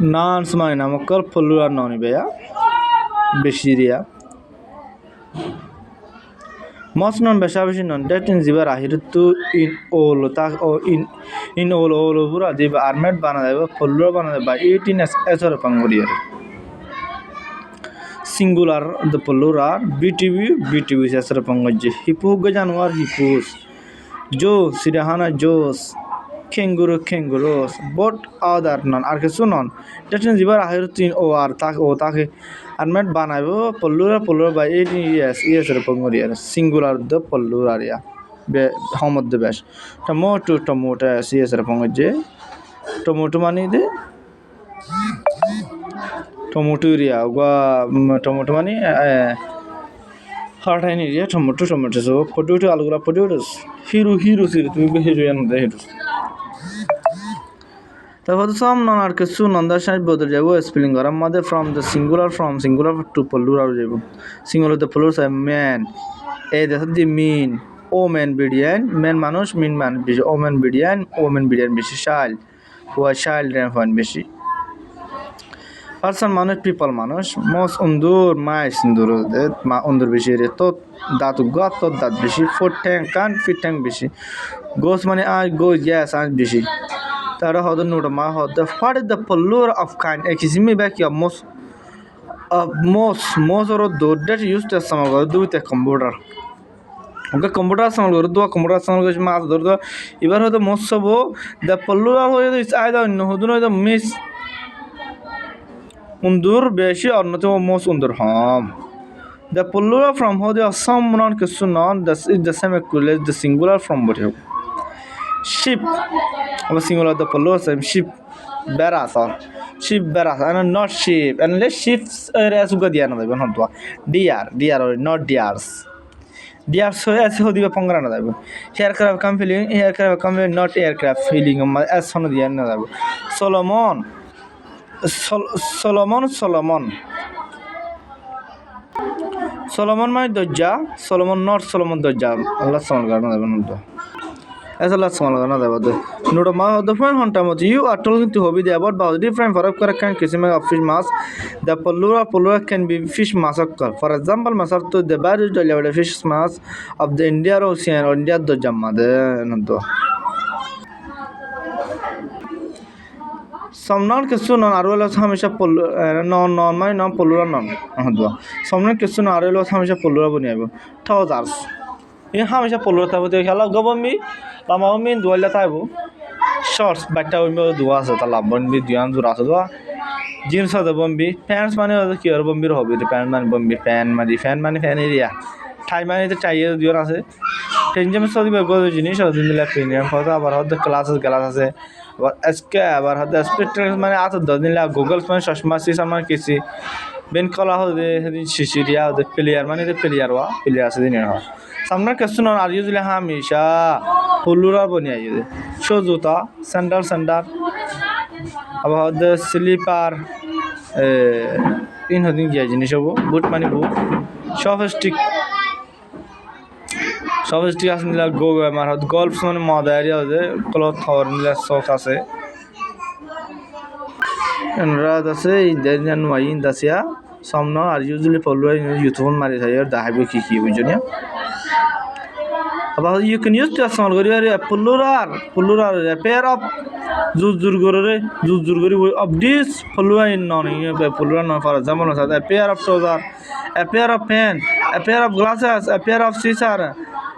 Nouns মানে নামকল plural noun বেয়া বেশি দিয়া most non বেশি non that in জিবার আহিরতু in all তা in all পুরা দিব আর্মেড বানা দেব plural বানা দেব 18 এসর পাঙ্গুরিয়ার singular the plural btv এসর পাঙ্গজে হিপু জানোয়ার হিপুস জো সিরাহানা জোস kangaroos but other non আর কিছু নন যেটা জিবার আহিরতু in o আর তাকে আর্মেড বানাবো plural by 18 yes এর পাঙ্গুরিয়ার singular the plural ya home of the best tomato yes এর পাঙ্গজে tomato মানে দে tomato মানে হার্টাইন এরিয়া tomato so potato আলুগুলা potatoes hero তুমি হিরোইন দে হিরো তারপর সম নন আর কিছু নন্দার সাইড বদলে যাব স্পেলিং করার মধ্যে from singular to plural যাব singular the plural say man that's the mean women বিডিয়ান মেন মানুষ মিন মান বেশি ওমেন বিডিয়ান বেশি চাইল্ড চাইল্ড রেফারেন্স বেশি পারসন মানুষ পিপল মানুষ মস উন্দুর মাইস উন্দুর উন্দুর বেশি রে তো দাঁত দাঁত বেশি ফোর ট্যাং কান ফিট ট্যাং বেশি গোস মানে আজ গোস গ্যাস আজ বেশি তারা হদ নোট মা হদ what is the plural of kind একিসিমি ব্যাক ইয়া মোস or দোর দ্যাট ইউজ টু সামাল দু তে কম্পিউটার ওকে কম্পিউটার সামাল করে দু কম্পিউটার সামাল করে মাছ ধর দো এবার হয়তো মোস সব দ্য plural হয়ে আইদা অন্য হদুন হয়তো miss undur beshi ornoto mos undur ham the plural from hode some non kisu non this is the same equivalent the singular from what ship or singular the plural same ship beras and not sheep and let ships as gadiya na deben honto dear or not dears so as hodiba pangara na deben aircraft come feeling not aircraft feeling as hono diya na deben Solomon মানে দরজা Solomon not Solomon দরজা আল্লাহ সামাল গানা দেবেন তো আল্লাহ সামাল গানা দেব তো note মা the point on time you are talking to hobby about different for correct kind kisime of fish mass the plural can be fish mass for example masar to the barrier the level fish mass of the Indian Ocean or India দরজা মাদে তো Somnon किस्सों noun आरोलोस हमेशा noun माय noun plural noun हदवा somnon किस्सों आरोलोस हमेशा plural बनी आबो thousands ये हमेशा plural था बोलते क्या गबमी लामामी दुआला था वो shorts बट्टा उनमें दुआ से था लाबन भी दुआन जुरा से दुआ जीन्स था बम्बी pants माने वाला क्यों बम्बी रहो भी pants माने बम्बी fan माने एरिया टाई माने तो चाहिए दुआन से टेंशन में सभी बगों जिनिस और दिन लग पेन हम पता बार होता क्लासेस से আবার আজকে আবার হয়তো স্পেক্ট্রাস মানে আতো দিন লা গুগল মানে চশমা সি সামান কিছি বেন কলা হদে হেদিন শিশিরিয়া হদে প্লেয়ার মানে প্লেয়ার আছে দিন হয় সামনে কোশ্চেন আর ইউজুয়ালি হামেশা plural বনি আইয়ে শো জুতা স্যান্ডাল আবার হদে স্লিপার ইন হদিন গিয়া জিনিস হবো বুট মানে বুট সবস্টিক আছে নিলা আমার হাত গল্ফ মানে মজা এরিয়া আছে ক্লথ হওয়ার নিলা শখ আছে রাত আছে ইন্ডিয়ান ওয়াইন দাসিয়া সামনে আর ইউজুয়ালি plural ইউথফোন মারি থাকে আর দাহাইব কি বুঝনিয়া আবার you can use to small করি আর plural পেয়ার অফ জুজুর গরে of this plural in non plural non for example a pair of trousers a pair of pants a pair of glasses a pair of scissors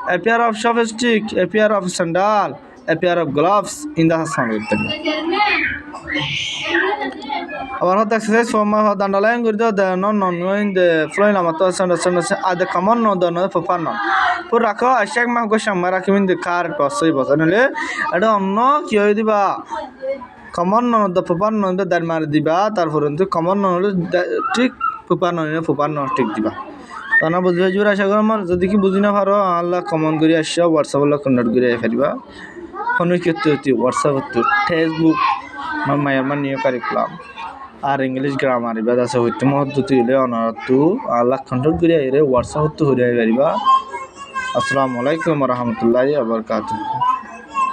a pair of chopstick a pair of sandal a pair of gloves in the sound আবার হতে exercise form হতে underline করে দাও নন in the flowing amato sentence at the common no the no for non পুরো রাখো আশাক মা গো সামনে রাখি মিন কার পাসই বসানলে এটা অন্য কি হই দিবা common non the proper non the দার মার দিবা তারপর কিন্তু কমন নন ঠিক প্রপার নন ঠিক দিবা তানা বুঝবে জোর আশা করি আমার যদি কি বুঝি না পারো আল্লাহ কমন করে আসো হোয়াটসঅ্যাপ লা কন্টাক্ট করে ফেলবা ফোন করতে হোয়াটসঅ্যাপ তো ফেসবুক মায়ের নিয়ে কারিকুলাম আর ইংলিশ গ্রামার ইবাদ আছে হইতে মহদ্দতি হলে অনারতু আল্লাহ কন্টাক্ট করে আইরে হোয়াটসঅ্যাপ তো হইয়া পারিবা আসসালামু আলাইকুম ওয়া রাহমাতুল্লাহি ওয়া বারাকাতুহু